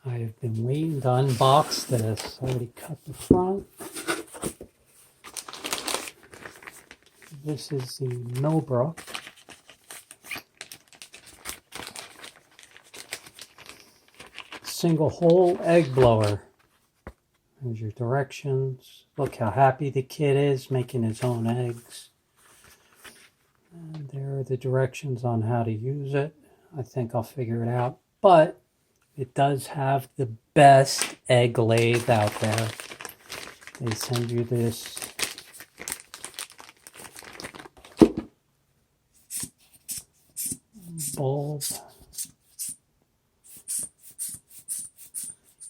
I've been waiting to unbox this. I already cut the front. This is the Millbrook. Single hole egg blower. There's your directions. Look how happy the kid is making his own eggs. And there are the directions on how to use it. I think I'll figure it out. But it does have the best egg lathe out there. They send you this bulb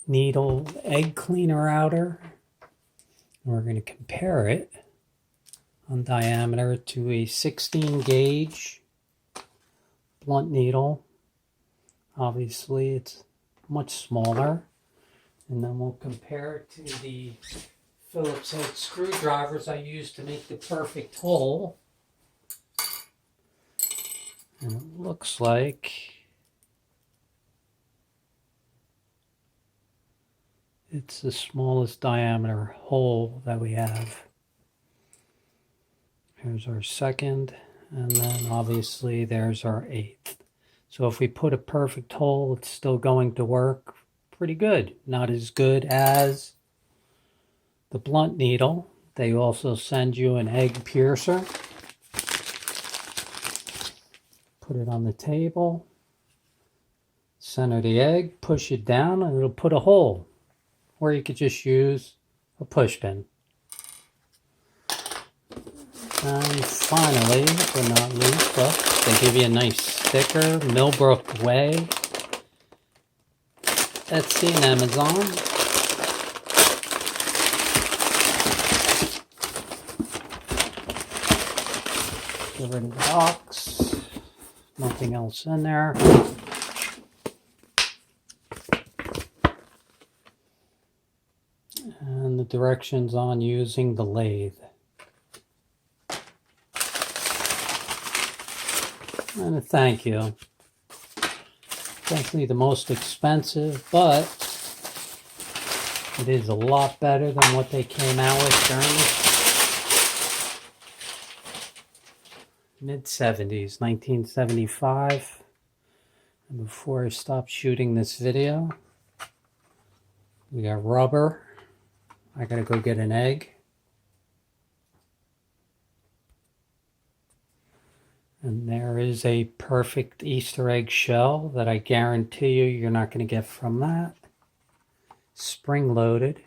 needle egg cleaner outer. We're going to compare it on diameter to a 16 gauge blunt needle. Obviously it's much smaller. And then we'll compare it to the Phillips head screwdrivers I used to make the perfect hole. And it looks like it's the smallest diameter hole that we have. Here's our second, and then obviously there's our eighth. So if we put a perfect hole, it's still going to work pretty good. Not as good as the blunt needle. They also send you an egg piercer. Put it on the table. Center the egg, push it down, and it'll put a hole. Or you could just use a push pin. And finally, but not least, look, they give you a nice sticker, Millbrook Way. Etsy and Amazon. Get rid of the box. Nothing else in there. And the directions on using the lathe. And a thank you. Definitely the most expensive, but it is a lot better than what they came out with during the mid-70s, 1975. And before I stop shooting this video, we got rubber. I gotta go get an egg. And there is a perfect Easter egg shell that I guarantee you you're not going to get from that. Spring loaded.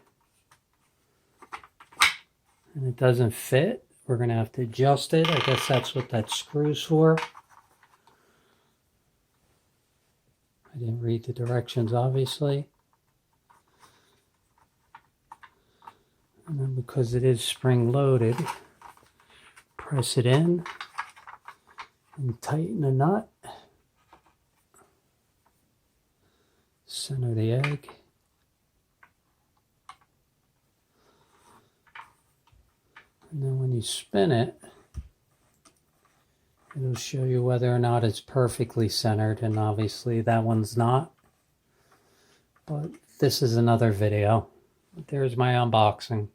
And it doesn't fit. We're going to have to adjust it. I guess that's what that screw's for. I didn't read the directions, obviously. And then because it is spring loaded, press it in. And tighten the nut. Center the egg. And then when you spin it, it'll show you whether or not it's perfectly centered, and obviously that one's not. But this is another video. There's my unboxing.